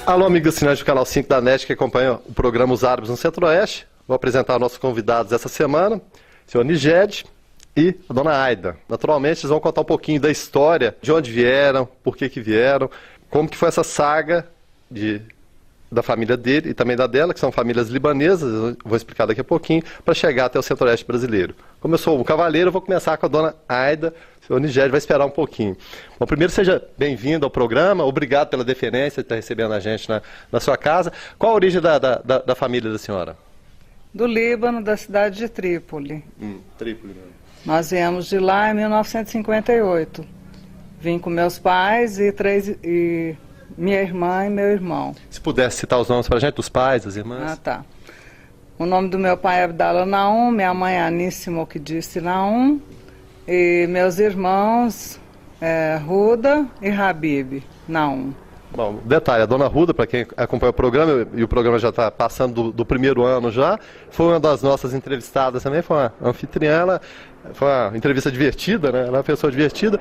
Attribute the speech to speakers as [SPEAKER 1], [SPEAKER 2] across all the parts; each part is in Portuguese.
[SPEAKER 1] Alô, amigos assinantes do canal 5 da NET que acompanham o programa Os Árabes no Centro-Oeste. Vou apresentar nossos convidados essa semana, o senhor Niged e a dona Aida. Naturalmente, eles vão contar um pouquinho da história, de onde vieram, por que vieram, como que foi essa saga da família dele e também da dela, que são famílias libanesas, eu vou explicar daqui a pouquinho, para chegar até o Centro-Oeste brasileiro. Como eu sou um cavaleiro, eu vou começar com a dona Aida. O senhor Niged vai esperar um pouquinho. Bom, primeiro, seja bem-vindo ao programa, obrigado pela deferência de estar recebendo a gente na sua casa. Qual a origem da família da senhora?
[SPEAKER 2] Do Líbano, da cidade de Trípoli.
[SPEAKER 1] Trípoli mesmo.
[SPEAKER 2] Nós viemos de lá em 1958. Vim com meus pais e minha irmã e meu irmão.
[SPEAKER 1] Se pudesse citar os nomes para a gente, dos pais, das irmãs.
[SPEAKER 2] Ah, tá. O nome do meu pai é Abdallah Naum, minha mãe é Anícia Moukdissi Naum, e meus irmãos Ruda e Habib Naum.
[SPEAKER 1] Bom, detalhe, a dona Ruda, para quem acompanha o programa, e o programa já está passando do primeiro ano já, foi uma das nossas entrevistadas também, foi uma anfitriã, foi uma entrevista divertida, né? Ela é uma pessoa divertida.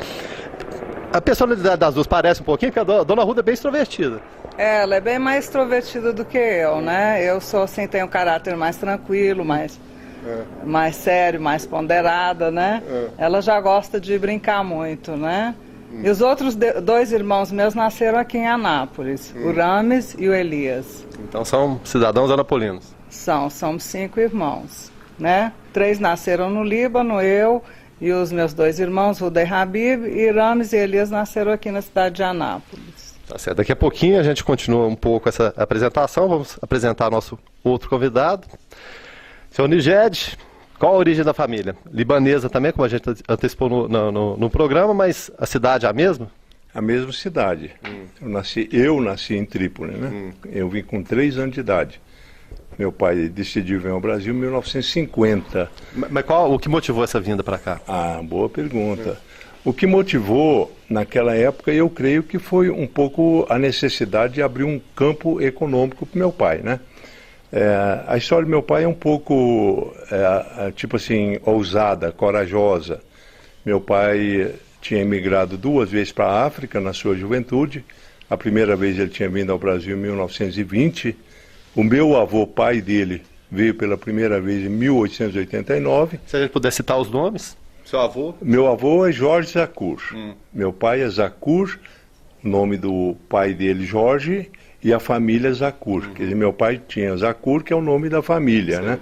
[SPEAKER 1] A personalidade das duas parece um pouquinho, porque a dona Ruda é bem extrovertida.
[SPEAKER 2] Ela é bem mais extrovertida do que eu, né? Eu sou assim, tenho um caráter mais tranquilo, mais sério, mais ponderada, né? Ela já gosta de brincar muito, né? E os outros dois irmãos meus nasceram aqui em Anápolis, o Rames e o Elias.
[SPEAKER 1] Então são cidadãos anapolinos.
[SPEAKER 2] Somos 5 irmãos, né? 3 nasceram no Líbano, eu e os meus 2 irmãos, Ruda e Habib, e Rames e Elias nasceram aqui na cidade de Anápolis.
[SPEAKER 1] Tá certo. Daqui a pouquinho a gente continua um pouco essa apresentação, vamos apresentar nosso outro convidado. Senhor Niged, qual a origem da família? Libanesa também, como a gente antecipou no programa, mas a cidade é a mesma?
[SPEAKER 3] A mesma cidade. Eu nasci em Trípoli, né? Eu vim com 3 anos de idade. Meu pai decidiu vir ao Brasil em 1950.
[SPEAKER 1] Mas o que motivou essa vinda para cá?
[SPEAKER 3] Ah, boa pergunta. O que motivou, naquela época, eu creio que foi um pouco a necessidade de abrir um campo econômico para meu pai, né? A história do meu pai é um pouco, tipo assim, ousada, corajosa. Meu pai tinha emigrado 2 vezes para a África na sua juventude. A primeira vez ele tinha vindo ao Brasil em 1920. O meu avô, pai dele, veio pela primeira vez em 1889.
[SPEAKER 1] Se a gente puder citar os nomes, seu avô?
[SPEAKER 3] Meu avô é Jorge Zakur. Meu pai é Zakur, o nome do pai dele Jorge, e a família Zakur. Quer dizer, meu pai tinha Zakur, que é o nome da família, né?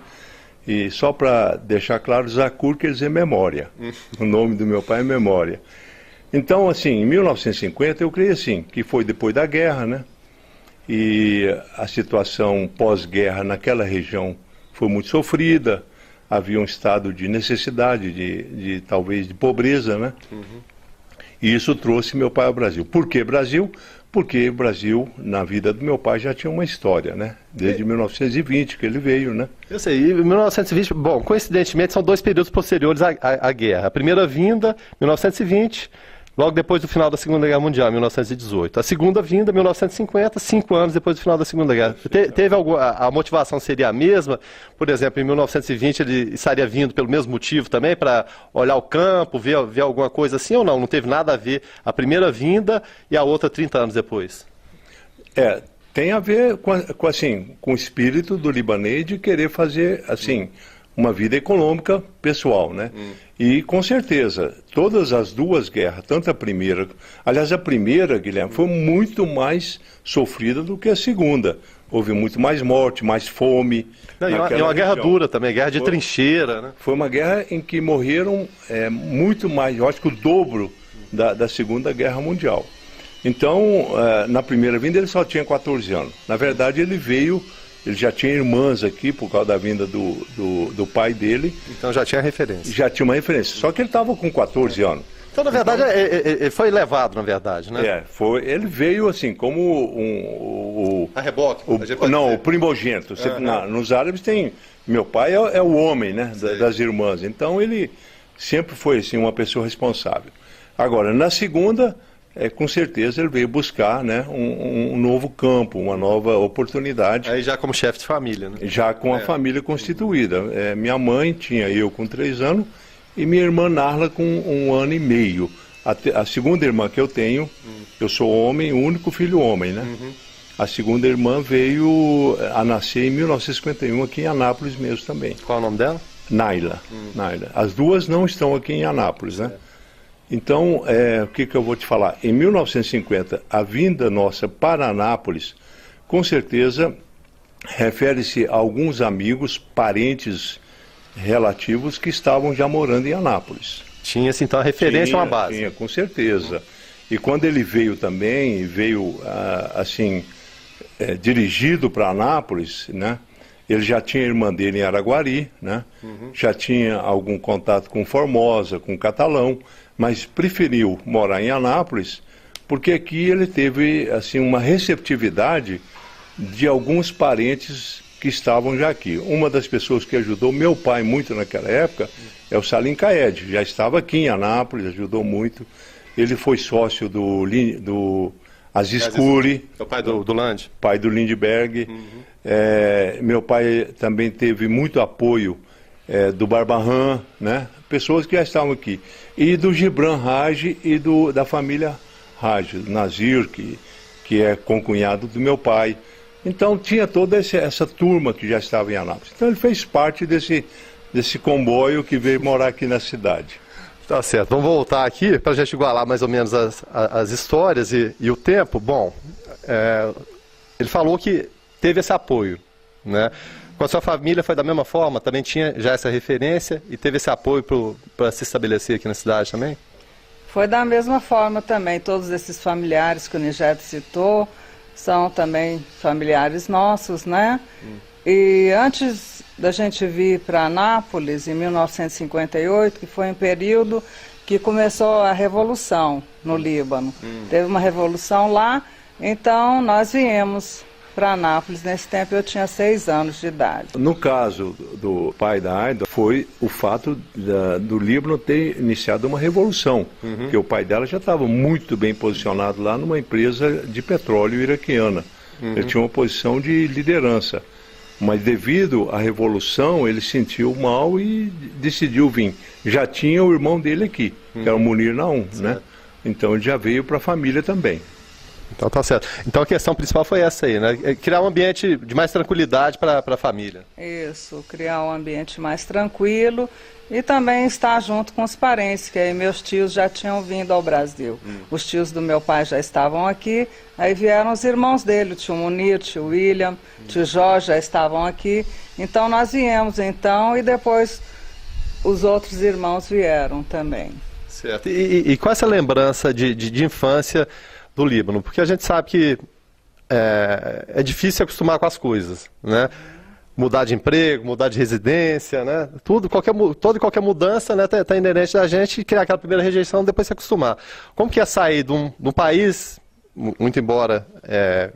[SPEAKER 3] E só para deixar claro, Zakur quer dizer memória. O nome do meu pai é Memória. Então, assim, em 1950, eu creio assim, que foi depois da guerra, né? E a situação pós-guerra naquela região foi muito sofrida, havia um estado de necessidade, talvez de pobreza, né? E isso trouxe meu pai ao Brasil. Por que Brasil? Porque o Brasil, na vida do meu pai, já tinha uma história, né? Desde 1920 que ele veio, né?
[SPEAKER 1] Eu sei, e 1920, bom, coincidentemente são 2 períodos posteriores à guerra. A primeira vinda, 1920, logo depois do final da Segunda Guerra Mundial, 1918. A segunda vinda, 1950, 5 anos depois do final da Segunda Guerra. Teve a motivação seria a mesma? Por exemplo, em 1920 ele estaria vindo pelo mesmo motivo também, para olhar o campo, ver alguma coisa assim ou não? Não teve nada a ver a primeira vinda e a outra 30 anos depois?
[SPEAKER 3] Tem a ver com o espírito do libanês de querer fazer, assim, uma vida econômica pessoal, né? E com certeza, todas as 2 guerras, tanto a primeira, aliás, a primeira, Guilherme, foi muito mais sofrida do que a segunda. Houve muito mais morte, mais fome.
[SPEAKER 1] E uma guerra dura também, guerra de trincheira, né?
[SPEAKER 3] Foi uma guerra em que morreram muito mais, eu acho que o dobro da Segunda Guerra Mundial. Então, na primeira vinda ele só tinha 14 anos. Na verdade, ele já tinha irmãs aqui por causa da vinda do pai dele.
[SPEAKER 1] Então já tinha referência.
[SPEAKER 3] Já tinha uma referência, só que ele estava com 14 anos.
[SPEAKER 1] Então, na verdade, ele foi levado, na verdade, né?
[SPEAKER 3] Ele veio assim, como
[SPEAKER 1] a reboque?
[SPEAKER 3] O primogênito. Nos árabes tem... Meu pai é o homem, né, das irmãs. Então, ele sempre foi assim, uma pessoa responsável. Agora, na segunda... com certeza ele veio buscar, né, um novo campo, uma nova oportunidade.
[SPEAKER 1] Aí já como chefe de família, né?
[SPEAKER 3] Já com a família constituída. Minha mãe tinha eu com 3 anos e minha irmã Narla com 1 ano e meio. A segunda irmã que eu tenho, eu sou homem, o único filho homem, né? A segunda irmã veio a nascer em 1951 aqui em Anápolis mesmo também.
[SPEAKER 1] Qual é o nome dela?
[SPEAKER 3] Naila. Naila. As duas não estão aqui em Anápolis, né? Então, o que eu vou te falar? Em 1950, a vinda nossa para Anápolis, com certeza, refere-se a alguns amigos, parentes relativos que estavam já morando em Anápolis.
[SPEAKER 1] Tinha-se então a referência, uma base.
[SPEAKER 3] Tinha, com certeza. E quando ele veio também, veio assim, dirigido para Anápolis, né? Ele já tinha a irmã dele em Araguari, né? Já tinha algum contato com Formosa, com Catalão, mas preferiu morar em Anápolis, porque aqui ele teve assim, uma receptividade de alguns parentes que estavam já aqui. Uma das pessoas que ajudou meu pai muito naquela época é o Salim Caed, já estava aqui em Anápolis, ajudou muito. Ele foi sócio do Aziz Curi.
[SPEAKER 1] É o pai do Land?
[SPEAKER 3] Pai do Lindbergh. Meu pai também teve muito apoio do Barbahan, né? Pessoas que já estavam aqui. E do Gibran Raj e da família Raj, Nazir, que é concunhado do meu pai. Então tinha toda essa turma que já estava em Anápolis. Então ele fez parte desse comboio que veio morar aqui na cidade.
[SPEAKER 1] Tá certo. Vamos voltar aqui para a gente igualar mais ou menos as histórias e o tempo. Bom, ele falou que teve esse apoio, né? Com a sua família foi da mesma forma? Também tinha já essa referência e teve esse apoio para se estabelecer aqui na cidade também?
[SPEAKER 2] Foi da mesma forma também. Todos esses familiares que o Nigédio citou são também familiares nossos, né? E antes da gente vir para Anápolis, em 1958, que foi um período que começou a revolução no Líbano. Teve uma revolução lá, então nós viemos para Anápolis. Nesse tempo eu tinha 6 anos de idade.
[SPEAKER 3] No caso do pai da Aida, foi o fato do Líbano ter iniciado uma revolução, porque o pai dela já estava muito bem posicionado lá numa empresa de petróleo iraquiana. Ele tinha uma posição de liderança, mas devido à revolução ele sentiu mal e decidiu vir. Já tinha o irmão dele aqui, que era o Munir Naum, né? Então ele já veio para a família também.
[SPEAKER 1] Então tá certo. Então a questão principal foi essa aí, né? Criar um ambiente de mais tranquilidade para a família.
[SPEAKER 2] Isso, criar um ambiente mais tranquilo e também estar junto com os parentes, que aí meus tios já tinham vindo ao Brasil. Os tios do meu pai já estavam aqui, aí vieram os irmãos dele, o tio Munir, o tio William, o tio Jorge já estavam aqui. Então nós viemos então e depois os outros irmãos vieram também.
[SPEAKER 1] Certo. E qual essa lembrança de infância do Líbano? Porque a gente sabe que é difícil se acostumar com as coisas, né? Mudar de emprego, mudar de residência, né? Toda e qualquer mudança, né, tá inerente da gente criar aquela primeira rejeição, depois se acostumar. Como que é sair de um país, muito embora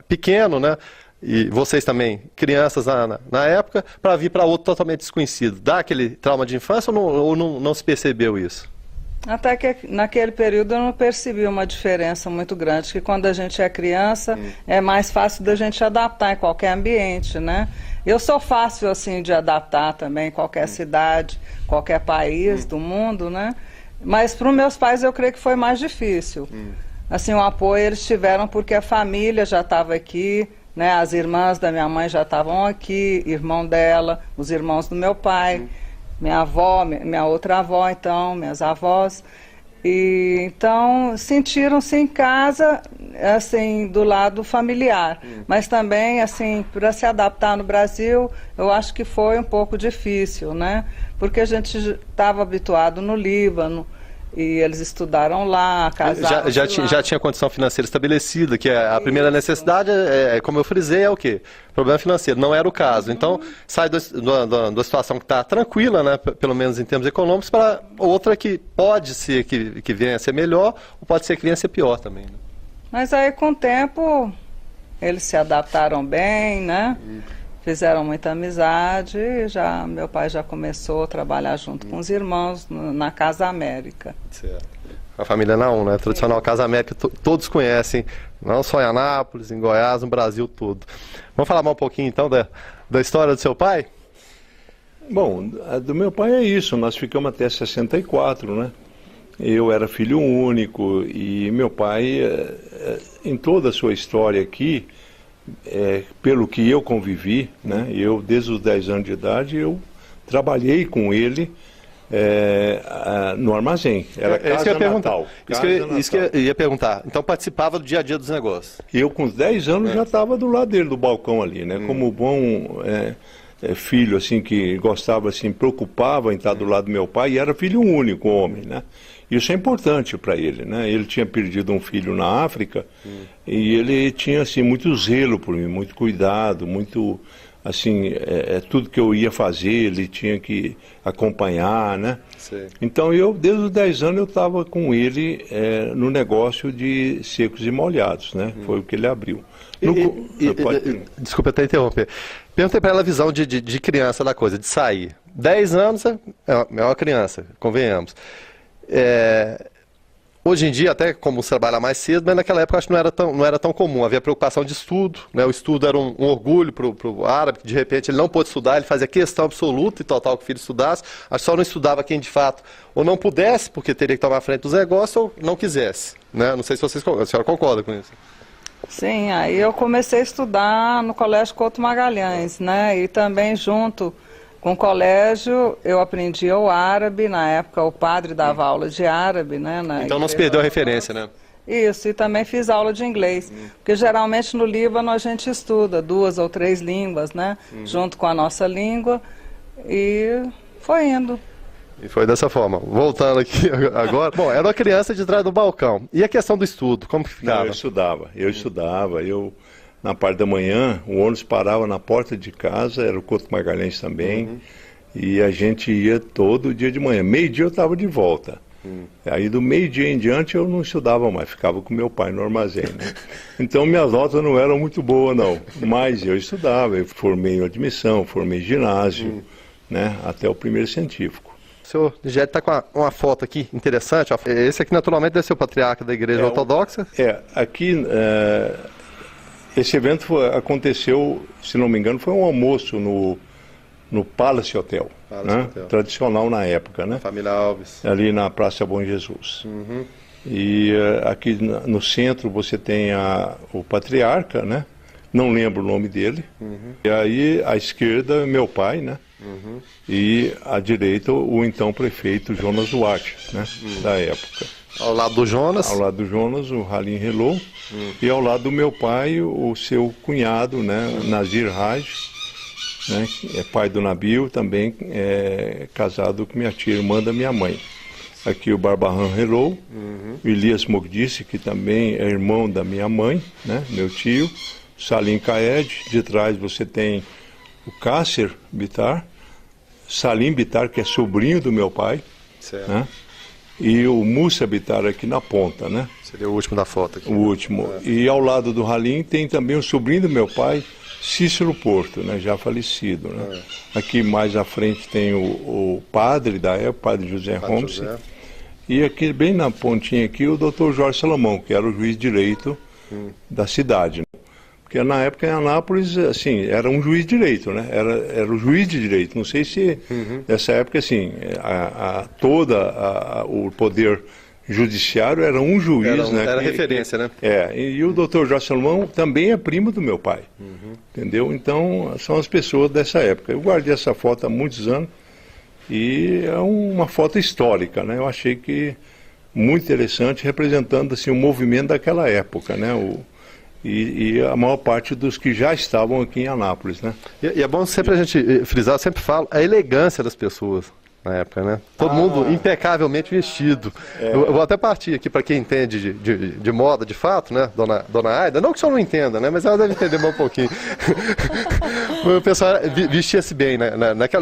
[SPEAKER 1] pequeno, né? E vocês também, crianças na época, para vir para outro totalmente desconhecido? Dá aquele trauma de infância ou não se percebeu isso?
[SPEAKER 2] Até que naquele período eu não percebi uma diferença muito grande, que quando a gente é criança é mais fácil da gente adaptar em qualquer ambiente, né? Eu sou fácil assim de adaptar também em qualquer cidade, qualquer país do mundo, né? Mas para os meus pais eu creio que foi mais difícil. Assim, o apoio eles tiveram porque a família já estava aqui, né? As irmãs da minha mãe já estavam aqui, irmão dela, os irmãos do meu pai. Minha avó, minha outra avó, então, minhas avós. E então sentiram-se em casa, assim, do lado familiar. Mas também, assim, para se adaptar no Brasil, eu acho que foi um pouco difícil, né? Porque a gente estava habituado no Líbano, e eles estudaram lá, casaram
[SPEAKER 1] já tinha condição financeira estabelecida, que a primeira necessidade, como eu frisei, é o quê? Problema financeiro. Não era o caso. Então, sai da situação que está tranquila, né, pelo menos em termos econômicos, para outra que pode ser que venha a ser melhor, ou pode ser que venha a ser pior também. Né?
[SPEAKER 2] Mas aí, com o tempo, eles se adaptaram bem, né? Fizeram muita amizade, meu pai já começou a trabalhar junto com os irmãos na Casa América.
[SPEAKER 1] Certo. A família Naum, né? Tradicional Casa América, todos conhecem, não só em Anápolis, em Goiás, no Brasil todo. Vamos falar mais um pouquinho então da história do seu pai?
[SPEAKER 3] Bom, do meu pai é isso, nós ficamos até 64, né? Eu era filho único e meu pai, em toda a sua história aqui, pelo que eu convivi, né? Eu, desde os 10 anos de idade, eu trabalhei com ele no armazém. Era casa Natal.
[SPEAKER 1] Isso que eu ia perguntar. Então participava do dia a dia dos negócios.
[SPEAKER 3] Eu, com 10 anos, já estava do lado dele, do balcão ali, né? Como bom filho, assim, que gostava, assim, preocupava em estar do lado do meu pai, e era filho único, homem, né? Isso é importante para ele, né? Ele tinha perdido um filho na África e ele tinha, assim, muito zelo por mim, muito cuidado, muito, assim, tudo que eu ia fazer, ele tinha que acompanhar, né?
[SPEAKER 1] Sim.
[SPEAKER 3] Então eu, desde os 10 anos, eu estava com ele no negócio de secos e molhados, né? Foi o que ele abriu.
[SPEAKER 1] Desculpa até interromper. Perguntei para ela a visão de criança da coisa, de sair. 10 anos é uma criança, convenhamos. Hoje em dia, até como se trabalha mais cedo, mas naquela época acho que não era tão comum. Havia preocupação de estudo, né? O estudo era um orgulho para o árabe, que de repente ele não pôde estudar, ele fazia questão absoluta e total que o filho estudasse. Acho que só não estudava quem de fato ou não pudesse, porque teria que tomar a frente dos negócios, ou não quisesse. Né? Não sei se a senhora concorda com isso.
[SPEAKER 2] Sim, aí eu comecei a estudar no Colégio Couto Magalhães, né? E também junto com o colégio eu aprendi o árabe, na época o padre dava aula de árabe, né?
[SPEAKER 1] Então não se perdeu a referência, né?
[SPEAKER 2] Isso, e também fiz aula de inglês, porque geralmente no Líbano a gente estuda 2 ou 3 línguas, né? Junto com a nossa língua, e foi indo.
[SPEAKER 1] E foi dessa forma. Voltando aqui agora. Bom, era uma criança de trás do balcão. E a questão do estudo, como que ficava?
[SPEAKER 3] Não, eu estudava. Na parte da manhã, o ônibus parava na porta de casa, era o Couto Magalhães também, e a gente ia todo dia de manhã. Meio-dia eu estava de volta. Aí do meio-dia em diante eu não estudava mais, ficava com meu pai no armazém, né? Então minhas notas não eram muito boas, não. Mas eu estudava, eu formei em admissão, formei em ginásio, né? Até o primeiro científico.
[SPEAKER 1] O senhor Nigério está com uma foto aqui interessante. Ó. Esse aqui naturalmente deve ser o patriarca da Igreja Ortodoxa.
[SPEAKER 3] Aqui esse evento aconteceu, se não me engano, foi um almoço no Palace Hotel, né? Hotel. Tradicional na época, né?
[SPEAKER 1] Família Alves.
[SPEAKER 3] Ali na Praça Bom Jesus. E aqui no centro você tem o patriarca, né? Não lembro o nome dele. E aí à esquerda meu pai, né? E à direita o então prefeito Jonas Duarte, né? Da época.
[SPEAKER 1] Ao lado do Jonas?
[SPEAKER 3] Ao lado do Jonas, o Halim Helou. E ao lado do meu pai, o seu cunhado, né? Nazir Haj, né? Que é pai do Nabil, também casado com minha tia, irmã da minha mãe. Aqui o Barbahan Helou, o Elias Mogdissi, que também é irmão da minha mãe, né? Meu tio. Salim Kaed, de trás você tem o Kasser Bitar, Salim Bitar, que é sobrinho do meu pai, né? E o Musa Bitar aqui na ponta, né?
[SPEAKER 1] Seria o último da foto aqui.
[SPEAKER 3] O último. E ao lado do Halim tem também o sobrinho do meu pai, Cícero Porto, né? Já falecido, né? Aqui mais à frente tem o padre da época, o padre José Holmes. E aqui bem na pontinha aqui o Dr. Jorge Salomão, que era o juiz de direito da cidade. Porque na época em Anápolis, assim, era um juiz de direito, né? Era o juiz de direito. Não sei se nessa época, assim, o poder judiciário era um juiz, né?
[SPEAKER 1] Era referência, né?
[SPEAKER 3] E o doutor Jorge Salomão também é primo do meu pai, entendeu? Então, são as pessoas dessa época. Eu guardei essa foto há muitos anos e é uma foto histórica, né? Eu achei que muito interessante, representando, assim, o movimento daquela época, né? E a maior parte dos que já estavam aqui em Anápolis, né?
[SPEAKER 1] E é bom sempre a gente frisar, eu sempre falo, a elegância das pessoas na época, né? Todo mundo impecavelmente vestido. Eu vou até partir aqui para quem entende de moda, de fato, né? Dona Aida, não que o senhor não entenda, né? Mas ela deve entender mais um pouquinho. O pessoal vestia-se bem, né?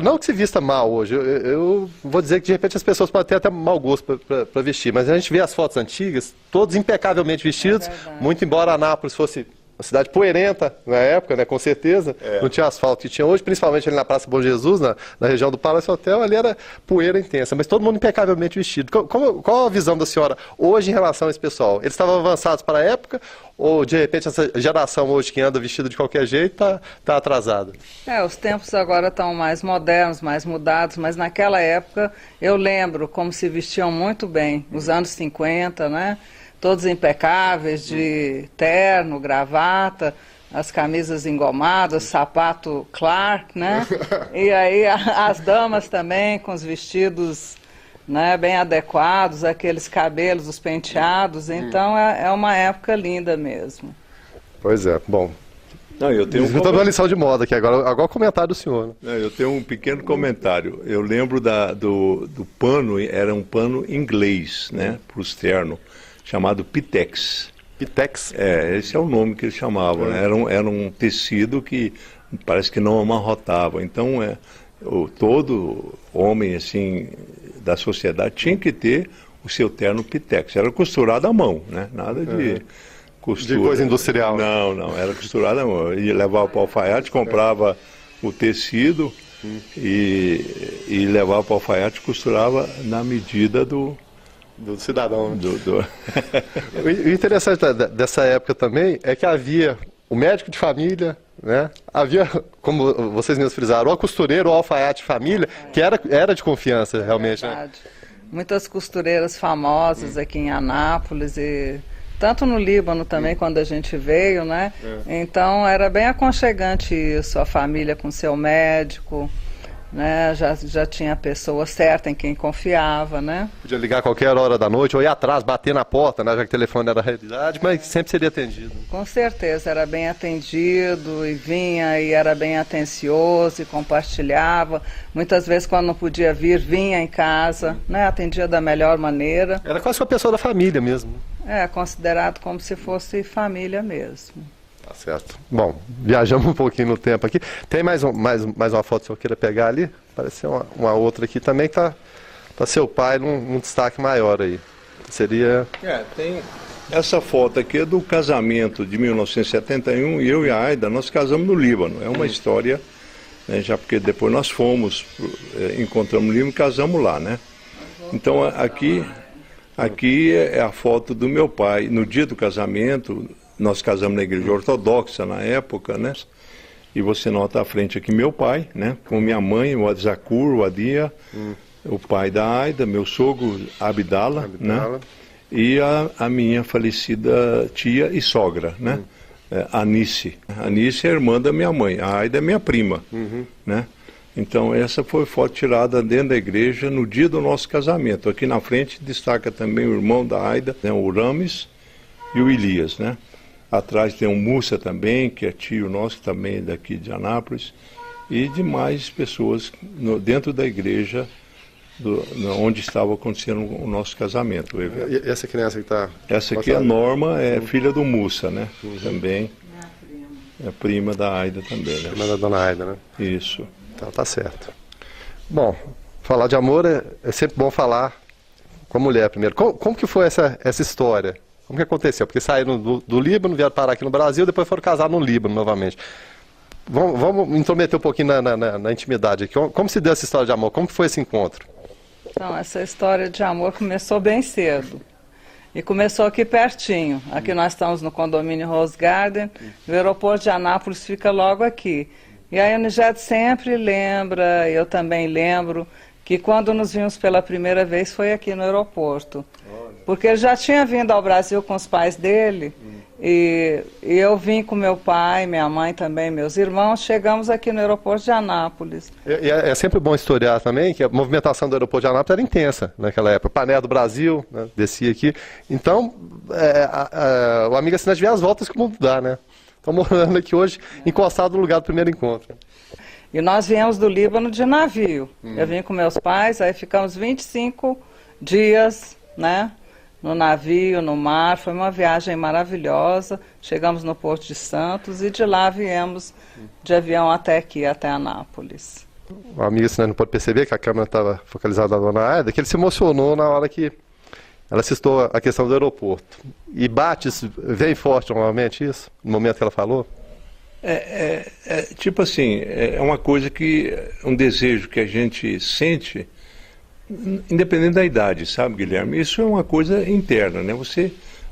[SPEAKER 1] Não que se vista mal hoje, eu vou dizer que de repente as pessoas podem ter até mau gosto para vestir, mas a gente vê as fotos antigas, todos impecavelmente vestidos, muito embora Anápolis fosse uma cidade poeirenta na época, né, com certeza, não tinha asfalto que tinha hoje, principalmente ali na Praça Bom Jesus, na região do Palace Hotel, ali era poeira intensa, mas todo mundo impecavelmente vestido. Qual a visão da senhora hoje em relação a esse pessoal? Eles estavam avançados para a época ou, de repente, essa geração hoje que anda vestida de qualquer jeito está atrasada?
[SPEAKER 2] Os tempos agora estão mais modernos, mais mudados, mas naquela época eu lembro como se vestiam muito bem, nos anos 50, né? Todos impecáveis, de terno, gravata, as camisas engomadas, sapato Clark, né? E aí as damas também com os vestidos, né, bem adequados, aqueles cabelos, os penteados. Então é uma época linda mesmo.
[SPEAKER 1] Pois é, bom.
[SPEAKER 3] Não, eu tenho
[SPEAKER 1] estou dando uma lição de moda aqui agora o comentário do senhor. Né?
[SPEAKER 3] Não, eu tenho um pequeno comentário. Eu lembro do pano, era um pano inglês, né, para o externo, chamado Pitex.
[SPEAKER 1] Pitex?
[SPEAKER 3] Esse é o nome que eles chamavam. Né? Era um tecido que parece que não amarrotava. Então, todo homem assim da sociedade tinha que ter o seu terno Pitex. Era costurado à mão, né? Nada de costura.
[SPEAKER 1] De coisa industrial.
[SPEAKER 3] Não, era costurado à mão. Ia levava para o alfaiate, comprava o tecido e levava para o alfaiate e costurava na medida do
[SPEAKER 1] cidadão. O interessante dessa época também é que havia o médico de família, né? Havia, como vocês mesmos frisaram, o costureiro, o alfaiate de família, que era de confiança realmente. Né?
[SPEAKER 2] Muitas costureiras famosas aqui em Anápolis e tanto no Líbano também, quando a gente veio, né? Então era bem aconchegante isso, a família com seu médico, né? Já tinha a pessoa certa em quem confiava, né?
[SPEAKER 1] Podia ligar a qualquer hora da noite ou ir atrás, bater na porta, né? Já que o telefone era a realidade, mas sempre seria atendido.
[SPEAKER 2] Com certeza, era bem atendido e vinha e era bem atencioso e compartilhava. Muitas vezes quando não podia vir, vinha em casa, né? Atendia da melhor maneira.
[SPEAKER 1] Era quase uma pessoa da família mesmo.
[SPEAKER 2] Considerado como se fosse família mesmo.
[SPEAKER 1] Tá certo. Bom, viajamos um pouquinho no tempo aqui. Tem mais uma foto que o senhor queira pegar ali? Parece uma outra aqui também que tá seu pai num destaque maior aí. Seria...
[SPEAKER 3] tem essa foto aqui é do casamento de 1971 e eu e a Aida, nós casamos no Líbano. É uma história, né, já porque depois nós fomos, encontramos no Líbano e casamos lá, né? Então aqui é a foto do meu pai no dia do casamento. Nós casamos na igreja ortodoxa na época, né? E você nota à frente aqui meu pai, né? Com minha mãe, o Zakur, o Adia, o pai da Aida, meu sogro Abdala, né? E a minha falecida tia e sogra, né? Anice. Anice é a irmã da minha mãe, a Aida é minha prima, né? Então essa foi foto tirada dentro da igreja no dia do nosso casamento. Aqui na frente destaca também o irmão da Aida, né? O Rames e o Elias, né? Atrás tem o Mussa também, que é tio nosso, que também é daqui de Anápolis, e demais pessoas dentro da igreja onde estava acontecendo o nosso casamento.
[SPEAKER 1] E essa criança que está...
[SPEAKER 3] Essa aqui é a Norma, é filha do Mussa, né? Também. É prima da Aida também, né?
[SPEAKER 1] Prima da dona Aida, né?
[SPEAKER 3] Isso.
[SPEAKER 1] Então tá certo. Bom, falar de amor é sempre bom falar com a mulher primeiro. Como que foi essa história? Como que aconteceu? Porque saíram do Líbano, vieram parar aqui no Brasil, depois foram casar no Líbano novamente. Vamos intrometer um pouquinho na intimidade aqui. Como se deu essa história de amor? Como que foi esse encontro?
[SPEAKER 2] Então, essa história de amor começou bem cedo. E começou aqui pertinho. Aqui nós estamos no condomínio Rose Garden. O aeroporto de Anápolis fica logo aqui. E a Nigéd sempre lembra, eu também lembro, que quando nos vimos pela primeira vez foi aqui no aeroporto. Porque ele já tinha vindo ao Brasil com os pais dele, e eu vim com meu pai, minha mãe também, meus irmãos, chegamos aqui no aeroporto de Anápolis.
[SPEAKER 1] E é sempre bom historiar também que a movimentação do aeroporto de Anápolis era intensa naquela época. Pané do Brasil, né, descia aqui. Então, o amigo assinante vê as voltas que o mundo dá, né? Estão morando aqui hoje, encostado no lugar do primeiro encontro.
[SPEAKER 2] E nós viemos do Líbano de navio. Eu vim com meus pais, aí ficamos 25 dias, né? No navio, no mar, foi uma viagem maravilhosa. Chegamos no Porto de Santos e de lá viemos de avião até aqui, até Anápolis.
[SPEAKER 1] O amigo não pode perceber que a câmera estava focalizada na dona Aida, que ele se emocionou na hora que ela citou a questão do aeroporto. E vem forte normalmente isso, no momento que ela falou?
[SPEAKER 3] Tipo assim, é uma coisa um desejo que a gente sente, independente da idade, sabe, Guilherme? Isso é uma coisa interna, né?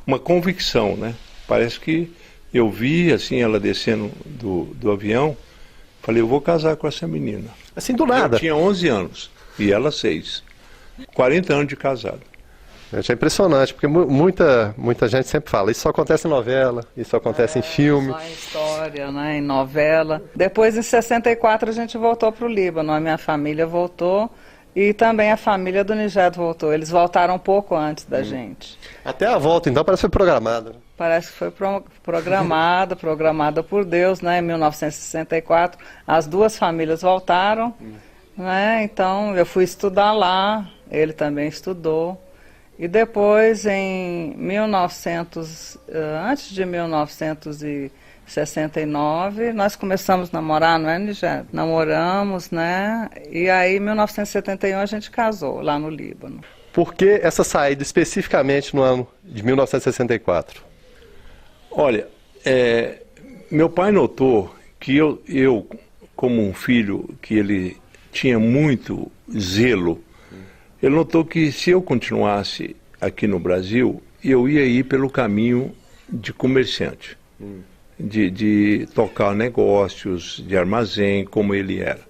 [SPEAKER 3] Uma convicção, né? Parece que eu vi, assim, ela descendo do avião, falei, eu vou casar com essa menina.
[SPEAKER 1] Assim, do nada?
[SPEAKER 3] Eu tinha 11 anos, e ela 6. 40 anos de casado.
[SPEAKER 1] É impressionante, porque muita gente sempre fala, isso só acontece em novela, isso só acontece em filme.
[SPEAKER 2] Só em história, né, em novela. Depois, em 64, a gente voltou para o Líbano, a minha família voltou e também a família do Nigéd voltou. Eles voltaram um pouco antes da gente.
[SPEAKER 1] Até a volta, então, parece que foi programada.
[SPEAKER 2] Parece que foi programada por Deus, né, em 1964. As duas famílias voltaram, né, então eu fui estudar lá, ele também estudou. E depois, antes de 1969, nós começamos a namorar, não é, Nigéd? Namoramos, né? E aí, em 1971, a gente casou, lá no Líbano.
[SPEAKER 1] Por que essa saída especificamente no ano de 1964?
[SPEAKER 3] Olha, meu pai notou que eu, como um filho que ele tinha muito zelo, ele notou que se eu continuasse aqui no Brasil, eu ia ir pelo caminho de comerciante, de tocar negócios, de armazém, como ele era.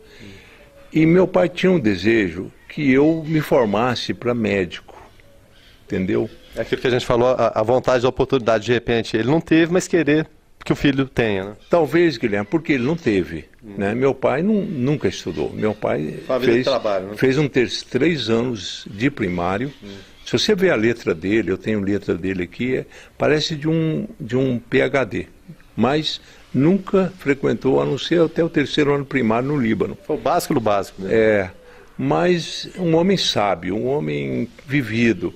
[SPEAKER 3] E meu pai tinha um desejo que eu me formasse para médico, entendeu?
[SPEAKER 1] É aquilo que a gente falou, a vontade, a oportunidade, de repente, ele não teve, mas querer que o filho tenha, né?
[SPEAKER 3] Talvez, Guilherme, porque ele não teve. Né? Meu pai nunca estudou. Meu pai fez 3 anos de primário. Se você vê a letra dele, eu tenho letra dele aqui, parece de um PhD. Mas nunca frequentou, a não ser até o 3º ano primário no Líbano.
[SPEAKER 1] Foi o básico do básico, né?
[SPEAKER 3] Mas um homem sábio, um homem vivido.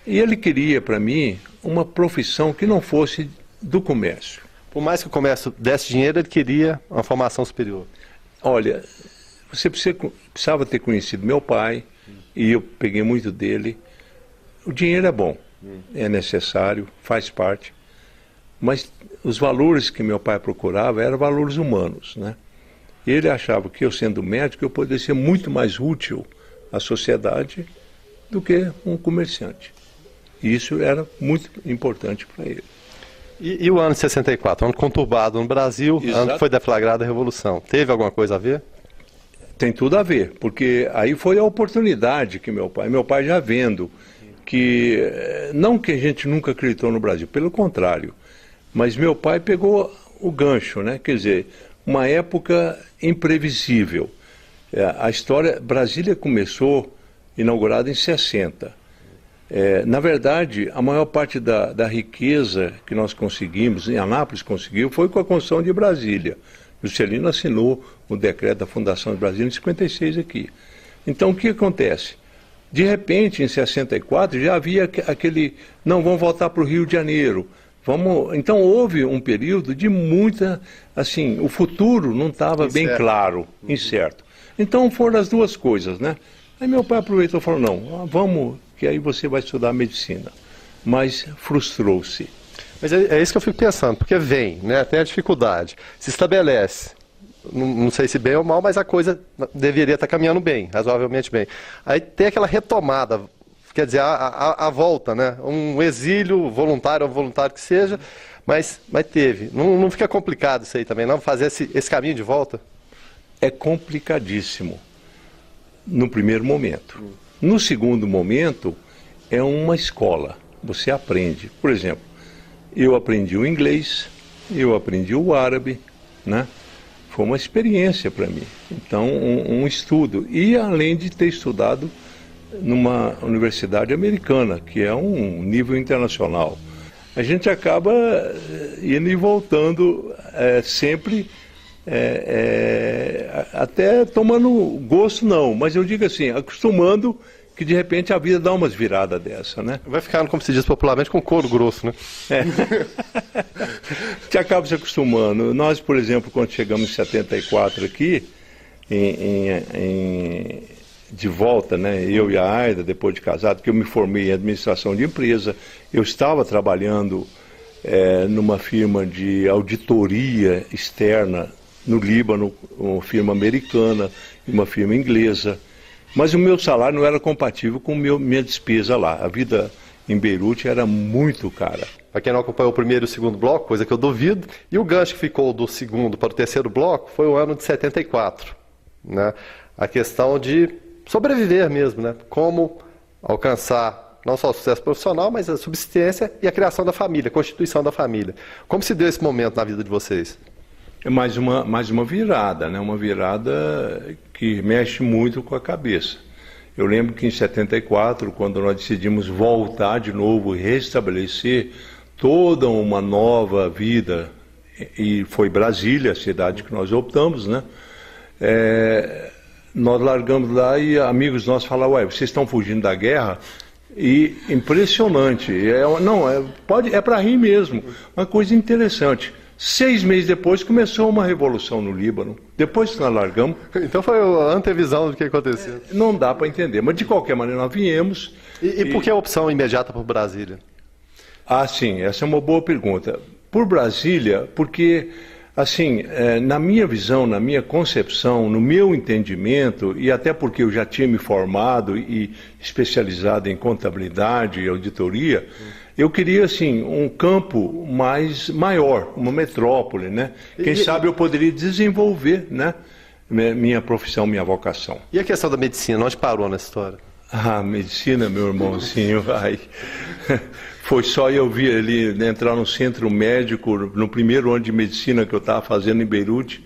[SPEAKER 3] E ele queria, para mim, uma profissão que não fosse do comércio.
[SPEAKER 1] Por mais que o comércio desse dinheiro, ele queria uma formação superior.
[SPEAKER 3] Olha, você precisava ter conhecido meu pai, e eu peguei muito dele. O dinheiro é bom, é necessário, faz parte, mas os valores que meu pai procurava eram valores humanos, né? Ele achava que eu, sendo médico, eu poderia ser muito mais útil à sociedade do que um comerciante. E isso era muito importante para ele.
[SPEAKER 1] E o ano de 64, um ano conturbado no Brasil, ano que foi deflagrada a Revolução. Teve alguma coisa a ver?
[SPEAKER 3] Tem tudo a ver, porque aí foi a oportunidade que meu pai já vendo, que não que a gente nunca acreditou no Brasil, pelo contrário, mas meu pai pegou o gancho, né? Quer dizer, uma época imprevisível. A história, Brasília começou inaugurada em 60. Na verdade, a maior parte da riqueza que nós conseguimos, em Anápolis conseguiu, foi com a construção de Brasília. Juscelino assinou o decreto da Fundação de Brasília em 56 aqui. Então, o que acontece? De repente, em 64, já havia aquele, não, vamos voltar para o Rio de Janeiro. Então, houve um período de muita, assim, o futuro não estava bem claro, incerto. Então, foram as duas coisas, né? Aí meu pai aproveitou e falou, não, vamos, que aí você vai estudar medicina. Mas frustrou-se.
[SPEAKER 1] Mas é isso que eu fico pensando, porque vem, né, tem a dificuldade, se estabelece, não sei se bem ou mal, mas a coisa deveria estar caminhando bem, razoavelmente bem. Aí tem aquela retomada, quer dizer, a volta, né, um exílio voluntário ou voluntário que seja, mas teve. Não fica complicado isso aí também, não? Fazer esse caminho de volta?
[SPEAKER 3] É complicadíssimo no primeiro momento. No segundo momento, é uma escola, você aprende. Por exemplo, eu aprendi o inglês, eu aprendi o árabe, né? Foi uma experiência para mim. Então, um estudo. E além de ter estudado numa universidade americana, que é um nível internacional. A gente acaba indo e voltando sempre, até tomando gosto não, mas eu digo assim, acostumando, que de repente a vida dá umas viradas dessa, né?
[SPEAKER 1] Vai ficando, como se diz popularmente, com couro grosso, né?
[SPEAKER 3] Você acaba se acostumando. Nós, por exemplo, quando chegamos em 74 aqui, de volta, né? Eu e a Aida, depois de casado, que eu me formei em administração de empresa, eu estava trabalhando numa firma de auditoria externa no Líbano, uma firma americana e uma firma inglesa. Mas o meu salário não era compatível com minha despesa lá. A vida em Beirute era muito cara.
[SPEAKER 1] Para quem não acompanhou o primeiro e o segundo bloco, coisa que eu duvido, e o gancho que ficou do segundo para o terceiro bloco foi o ano de 74. Né? A questão de sobreviver mesmo, né? Como alcançar Não só o sucesso profissional, mas a subsistência e a criação da família, a constituição da família. Como se deu esse momento na vida de vocês?
[SPEAKER 3] É mais uma virada, né? Uma virada que mexe muito com a cabeça. Eu lembro que em 74, quando nós decidimos voltar de novo e restabelecer toda uma nova vida, e foi Brasília, a cidade que nós optamos, né? Nós largamos lá e amigos nossos falaram, ué, vocês estão fugindo da guerra? E impressionante, é para rir mesmo, uma coisa interessante. 6 meses depois começou uma revolução no Líbano, depois que nós largamos.
[SPEAKER 1] Então foi a antevisão do que aconteceu.
[SPEAKER 3] Não dá para entender, mas de qualquer maneira nós viemos.
[SPEAKER 1] E por que a opção imediata por Brasília?
[SPEAKER 3] Ah, sim, essa é uma boa pergunta. Por Brasília, porque, assim, na minha visão, na minha concepção, no meu entendimento, e até porque eu já tinha me formado e especializado em contabilidade e auditoria, eu queria, assim, um campo maior, uma metrópole, né? Quem sabe eu poderia desenvolver, né, minha profissão, minha vocação.
[SPEAKER 1] E a questão da medicina, onde parou nessa história?
[SPEAKER 3] Ah, medicina, meu irmãozinho, ai... Foi só eu vir ali, entrar no centro médico, no primeiro ano de medicina que eu estava fazendo em Beirute,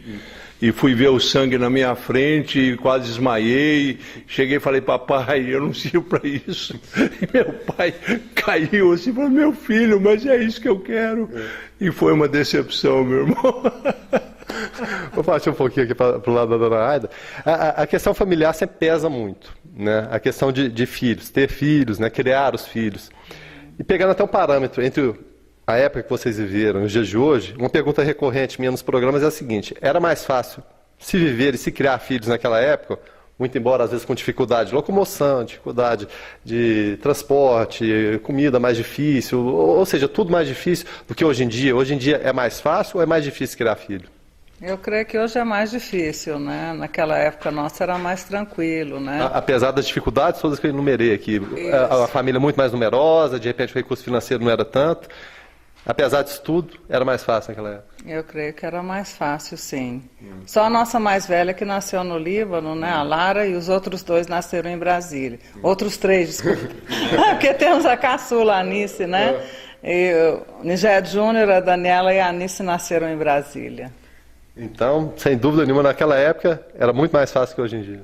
[SPEAKER 3] e fui ver o sangue na minha frente, e quase desmaiei. Cheguei e falei, papai, eu não sirvo para isso. E meu pai caiu assim, falou, meu filho, mas é isso que eu quero. E foi uma decepção, meu irmão.
[SPEAKER 1] Vou partir um pouquinho aqui para o lado da dona Aida. A questão familiar sempre pesa muito, né? A questão de filhos, ter filhos, né? Criar os filhos. E pegando até um parâmetro entre a época que vocês viveram e os dias de hoje, uma pergunta recorrente minha nos programas é a seguinte: era mais fácil se viver e se criar filhos naquela época, muito embora às vezes com dificuldade de locomoção, dificuldade de transporte, comida mais difícil, ou seja, tudo mais difícil do que hoje em dia? Hoje em dia é mais fácil ou é mais difícil criar filho?
[SPEAKER 2] Eu creio que hoje é mais difícil, né? Naquela época nossa era mais tranquilo, né?
[SPEAKER 1] Apesar das dificuldades todas que eu enumerei aqui, a família muito mais numerosa, de repente o recurso financeiro não era tanto, apesar disso tudo, era mais fácil naquela época?
[SPEAKER 2] Eu creio que era mais fácil, sim. Só a nossa mais velha que nasceu no Líbano, né? A Lara, e os outros 2 nasceram em Brasília. Outros 3, desculpa. Porque temos a caçula, a Anice, né? E o Nigéd Júnior, a Daniela e a Anice nasceram em Brasília.
[SPEAKER 1] Então, sem dúvida nenhuma, naquela época era muito mais fácil que hoje em dia.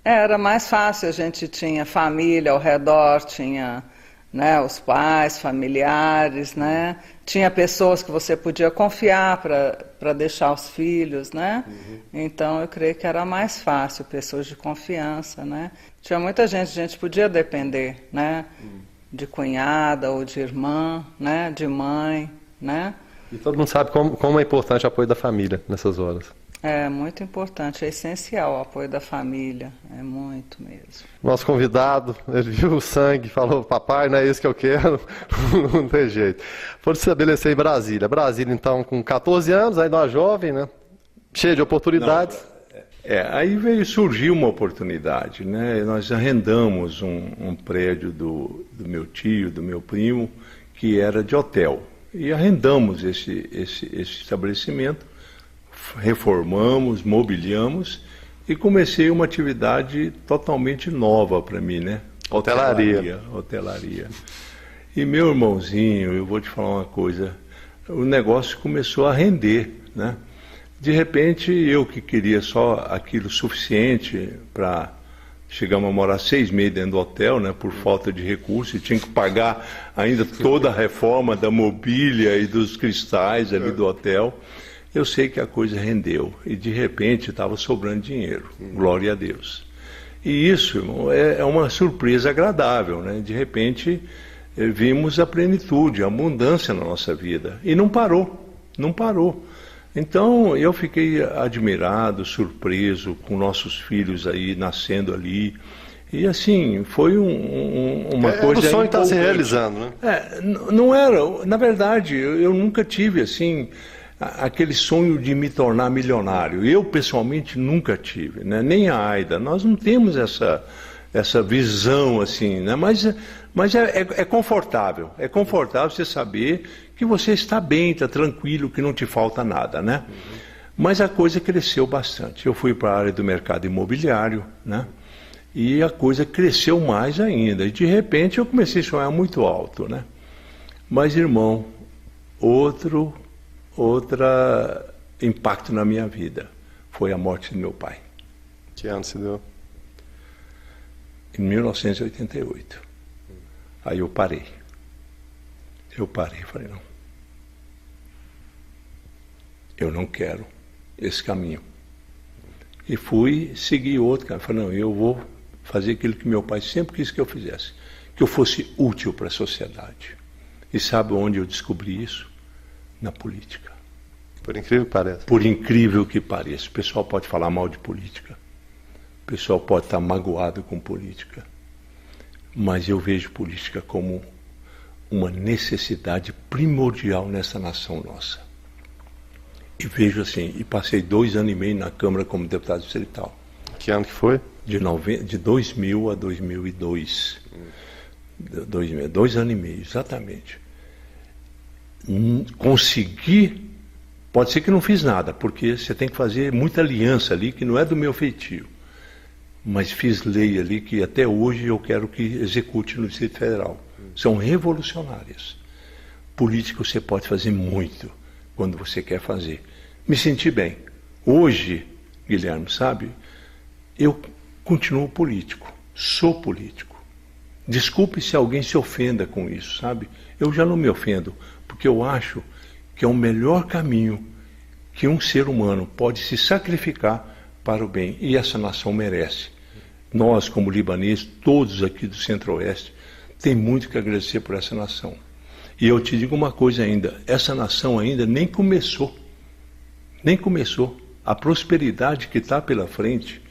[SPEAKER 2] Era mais fácil, a gente tinha família ao redor, tinha, né, os pais, familiares, né? Tinha pessoas que você podia confiar para deixar os filhos, né? Então eu creio que era mais fácil, pessoas de confiança, né? Tinha muita gente, a gente podia depender, né? De cunhada ou de irmã, né? De mãe, né?
[SPEAKER 1] E todo mundo sabe como é importante o apoio da família nessas horas.
[SPEAKER 2] É muito importante, é essencial o apoio da família, é muito mesmo.
[SPEAKER 1] Nosso convidado, ele viu o sangue, falou, papai, não é isso que eu quero, não tem jeito. Foram se estabelecer em Brasília. Brasília, então, com 14 anos, ainda jovem, né? Cheio de oportunidades.
[SPEAKER 3] Aí veio surgir uma oportunidade, né? Nós arrendamos um prédio do meu tio, do meu primo, que era de hotel. E arrendamos esse estabelecimento, reformamos, mobiliamos e comecei uma atividade totalmente nova para mim, né? Hotelaria. E meu irmãozinho, eu vou te falar uma coisa, o negócio começou a render, né? De repente, eu que queria só aquilo suficiente para... Chegamos a morar 6 meses dentro do hotel, né, por falta de recursos, e tinha que pagar ainda toda a reforma da mobília e dos cristais ali do hotel. Eu sei que a coisa rendeu, e de repente estava sobrando dinheiro, glória a Deus. E isso, irmão, é uma surpresa agradável, né? De repente vimos a plenitude, a abundância na nossa vida, e não parou. Então, eu fiquei admirado, surpreso com nossos filhos aí nascendo ali. E assim, foi uma coisa...
[SPEAKER 1] O sonho está se realizando, né?
[SPEAKER 3] Não era... Na verdade, eu nunca tive, assim, aquele sonho de me tornar milionário. Eu, pessoalmente, nunca tive, né? Nem a Aida. Nós não temos essa visão, assim, né? Mas é confortável. É confortável você saber que você está bem, está tranquilo, que não te falta nada, né? Mas a coisa cresceu bastante. Eu fui para a área do mercado imobiliário, né? E a coisa cresceu mais ainda. E de repente eu comecei a sonhar muito alto, né? Mas, irmão, outro impacto na minha vida foi a morte do meu pai.
[SPEAKER 1] Que ano se deu?
[SPEAKER 3] Em 1988. Aí eu parei. Falei, não. Eu não quero esse caminho. E fui seguir outro caminho. Falei, não, eu vou fazer aquilo que meu pai sempre quis que eu fizesse. Que eu fosse útil para a sociedade. E sabe onde eu descobri isso? Na política.
[SPEAKER 1] Por incrível que pareça.
[SPEAKER 3] Por incrível que pareça. O pessoal pode falar mal de política. O pessoal pode estar magoado com política. Mas eu vejo política como uma necessidade primordial nessa nação nossa. E vejo assim, e passei 2 anos e meio na Câmara como deputado distrital.
[SPEAKER 1] Que ano que foi?
[SPEAKER 3] De 2000 a 2002. 2 anos e meio, exatamente. Consegui, pode ser que não fiz nada, porque você tem que fazer muita aliança ali, que não é do meu feitio. Mas fiz lei ali que até hoje eu quero que execute no Distrito Federal. São revolucionárias. Política você pode fazer muito quando você quer fazer. Me senti bem. Hoje, Guilherme, sabe, eu continuo político, sou político. Desculpe se alguém se ofenda com isso, sabe? Eu já não me ofendo, porque eu acho que é o melhor caminho que um ser humano pode se sacrificar para o bem. E essa nação merece. Nós, como libaneses, todos aqui do Centro-Oeste, tem muito que agradecer por essa nação. E eu te digo uma coisa ainda, essa nação ainda nem começou. Nem começou. A prosperidade que está pela frente,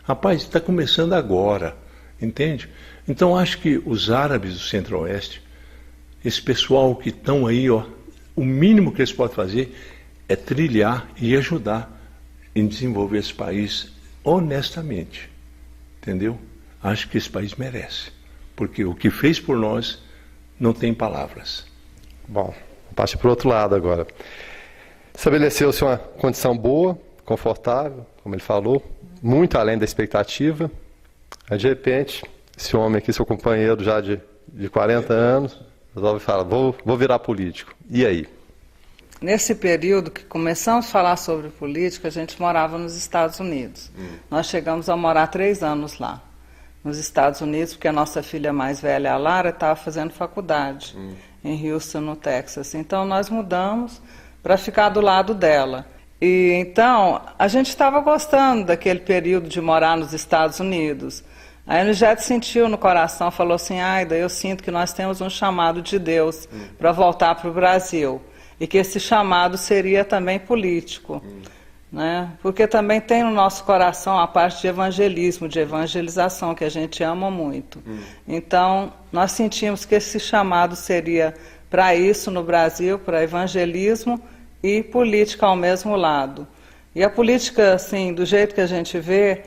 [SPEAKER 3] rapaz, está começando agora, entende? Então acho que os árabes do Centro-Oeste, esse pessoal que estão aí, ó, o mínimo que eles podem fazer é trilhar e ajudar em desenvolver esse país honestamente, entendeu? Acho que esse país merece, porque o que fez por nós não tem palavras.
[SPEAKER 1] Bom, parte para o outro lado agora. Estabeleceu-se uma condição boa, confortável, como ele falou, muito além da expectativa. Aí, de repente, esse homem aqui, seu companheiro já de 40 anos, resolve falar, vou virar político. E aí?
[SPEAKER 2] Nesse período que começamos a falar sobre política, a gente morava nos Estados Unidos. Nós chegamos a morar 3 anos lá, nos Estados Unidos, porque a nossa filha mais velha, a Lara, estava fazendo faculdade em Houston, no Texas. Então, nós mudamos para ficar do lado dela. E então, a gente estava gostando daquele período de morar nos Estados Unidos. Aí o Nigédio sentiu no coração, falou assim, Aida, eu sinto que nós temos um chamado de Deus para voltar para o Brasil. E que esse chamado seria também político. Né? Porque também tem no nosso coração a parte de evangelismo, de evangelização, que a gente ama muito. Então, nós sentimos que esse chamado seria para isso no Brasil, para evangelismo e política ao mesmo lado. E a política, assim, do jeito que a gente vê,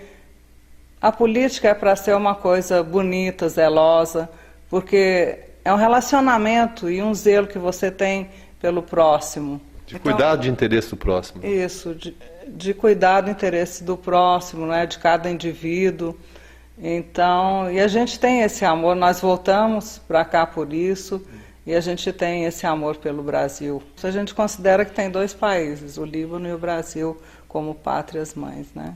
[SPEAKER 2] a política é para ser uma coisa bonita, zelosa, porque é um relacionamento e um zelo que você tem pelo próximo.
[SPEAKER 1] De cuidar do interesse do próximo.
[SPEAKER 2] Isso, de cuidar do interesse do próximo, né, de cada indivíduo. Então, e a gente tem esse amor, nós voltamos para cá por isso, e a gente tem esse amor pelo Brasil. A gente considera que tem 2 países, o Líbano e o Brasil, como pátrias mães, né?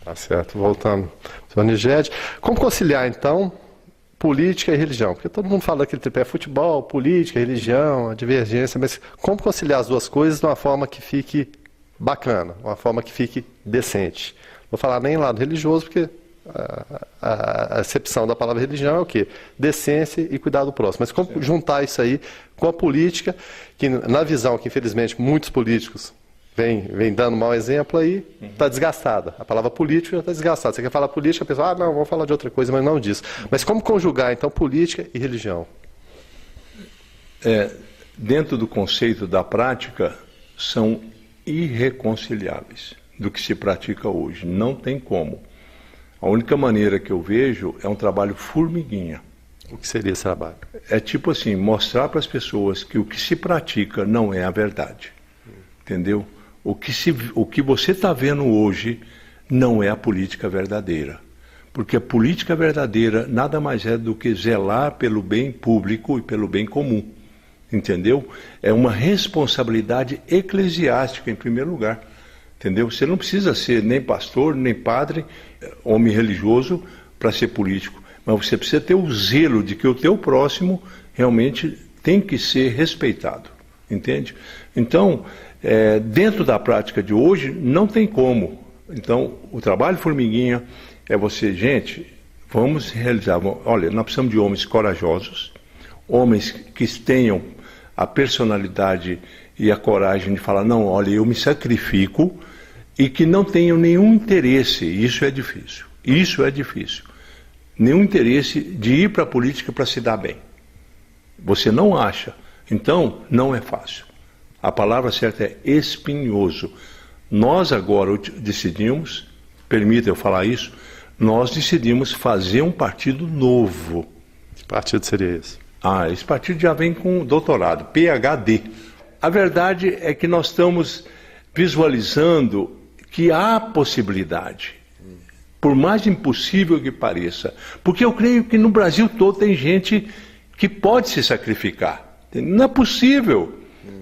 [SPEAKER 1] Tá certo, voltando. Sr. Nigédio, como conciliar, então, política e religião? Porque todo mundo fala daquele tripé, futebol, política, religião, a divergência, mas como conciliar as 2 coisas de uma forma que fique bacana, uma forma que fique decente? Não vou falar nem lado religioso, porque a acepção da palavra religião é o quê? Decência e cuidar do próximo. Mas como juntar isso aí com a política, que na visão que infelizmente muitos políticos vem dando mau exemplo aí, está desgastada. A palavra política já está desgastada. Você quer falar política, a pessoa, não, vamos falar de outra coisa, mas não disso. Mas como conjugar, então, política e religião?
[SPEAKER 3] Dentro do conceito da prática, são irreconciliáveis do que se pratica hoje. Não tem como. A única maneira que eu vejo é um trabalho formiguinha.
[SPEAKER 1] O que seria esse trabalho?
[SPEAKER 3] É tipo assim, mostrar para as pessoas que o que se pratica não é a verdade. Entendeu? O que você está vendo hoje não é a política verdadeira. Porque a política verdadeira nada mais é do que zelar pelo bem público e pelo bem comum. Entendeu? É uma responsabilidade eclesiástica, em primeiro lugar. Entendeu? Você não precisa ser nem pastor, nem padre, homem religioso, para ser político. Mas você precisa ter o zelo de que o teu próximo realmente tem que ser respeitado. Entende? Então, dentro da prática de hoje, não tem como. Então, o trabalho formiguinha é você, gente, vamos realizar. Olha, nós precisamos de homens corajosos, homens que tenham a personalidade e a coragem de falar, não, olha, eu me sacrifico, e que não tenham nenhum interesse, isso é difícil, nenhum interesse de ir para a política para se dar bem. Você não acha, então não é fácil. A palavra certa é espinhoso. Nós agora decidimos, permita eu falar isso, nós decidimos fazer um partido novo.
[SPEAKER 1] Que partido seria esse?
[SPEAKER 3] Esse partido já vem com doutorado, PhD. A verdade é que nós estamos visualizando que há possibilidade, por mais impossível que pareça, porque eu creio que no Brasil todo tem gente que pode se sacrificar. Não é possível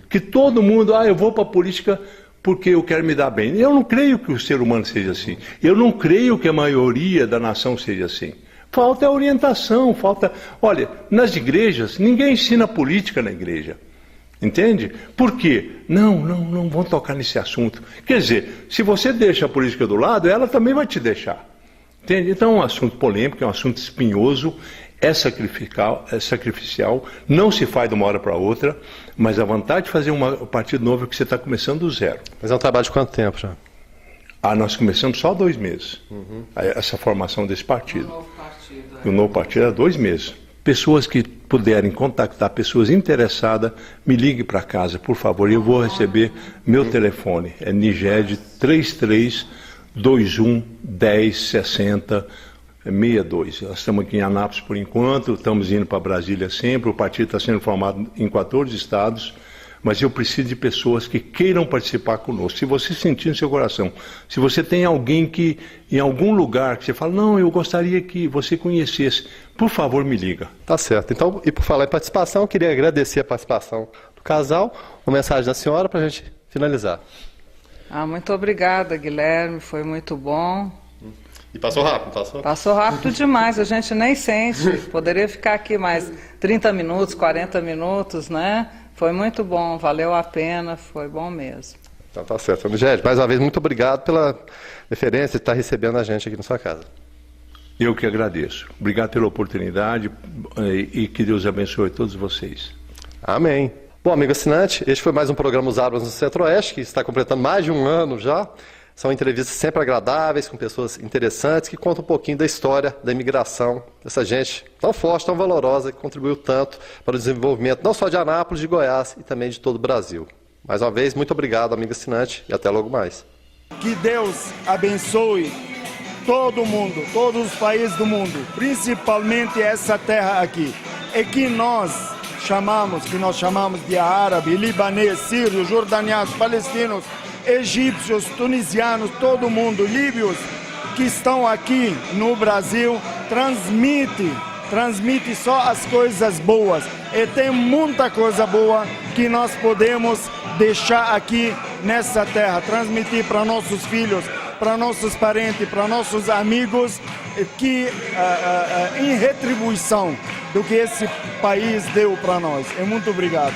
[SPEAKER 3] que todo mundo, eu vou para a política porque eu quero me dar bem. Eu não creio que o ser humano seja assim. Eu não creio que a maioria da nação seja assim. Falta orientação, Olha, nas igrejas, ninguém ensina política na igreja. Entende? Por quê? Não vão tocar nesse assunto. Quer dizer, se você deixa a política do lado, ela também vai te deixar. Entende? Então é um assunto polêmico, é um assunto espinhoso, é sacrificial, não se faz de uma hora para outra, mas a vantagem de fazer um partido novo é que você está começando do zero.
[SPEAKER 1] Mas é um trabalho de quanto tempo já?
[SPEAKER 3] Nós começamos só 2 meses, essa formação desse partido. O novo partido é 2 meses. Pessoas que puderem contactar, pessoas interessadas, me ligue para casa, por favor, e eu vou receber meu telefone. É Niged 3321 10 60 62. Nós estamos aqui em Anápolis por enquanto, estamos indo para Brasília sempre, o partido está sendo formado em 14 estados, mas eu preciso de pessoas que queiram participar conosco. Se você sentir no seu coração, se você tem alguém que, em algum lugar, que você fala, não, eu gostaria que você conhecesse, por favor, me liga.
[SPEAKER 1] Tá certo. Então, e por falar em participação, eu queria agradecer a participação do casal. Uma mensagem da senhora para a gente finalizar.
[SPEAKER 2] Muito obrigada, Guilherme, foi muito bom.
[SPEAKER 1] E passou rápido, passou?
[SPEAKER 2] Passou rápido demais, a gente nem sente. Poderia ficar aqui mais 30 minutos, 40 minutos, né? Foi muito bom, valeu a pena, foi bom mesmo.
[SPEAKER 1] Então tá certo. Niged, mais uma vez, muito obrigado pela referência de estar recebendo a gente aqui na sua casa.
[SPEAKER 3] Eu que agradeço. Obrigado pela oportunidade e que Deus abençoe todos vocês.
[SPEAKER 1] Amém. Bom, amigo assinante, este foi mais um programa Os Árvores no Centro-Oeste, que está completando mais de 1 ano já. São entrevistas sempre agradáveis, com pessoas interessantes, que contam um pouquinho da história da imigração, dessa gente tão forte, tão valorosa, que contribuiu tanto para o desenvolvimento não só de Anápolis, de Goiás e também de todo o Brasil. Mais uma vez, muito obrigado, amigo assinante, e até logo mais.
[SPEAKER 4] Que Deus abençoe todo mundo, todos os países do mundo, principalmente essa terra aqui. É que nós chamamos de árabe, libanês, sírios, jordanianos, palestinos, egípcios, tunisianos, todo mundo, líbios, que estão aqui no Brasil, transmite só as coisas boas. E tem muita coisa boa que nós podemos deixar aqui nessa terra, transmitir para nossos filhos, para nossos parentes, para nossos amigos, que em retribuição do que esse país deu para nós. Muito obrigado.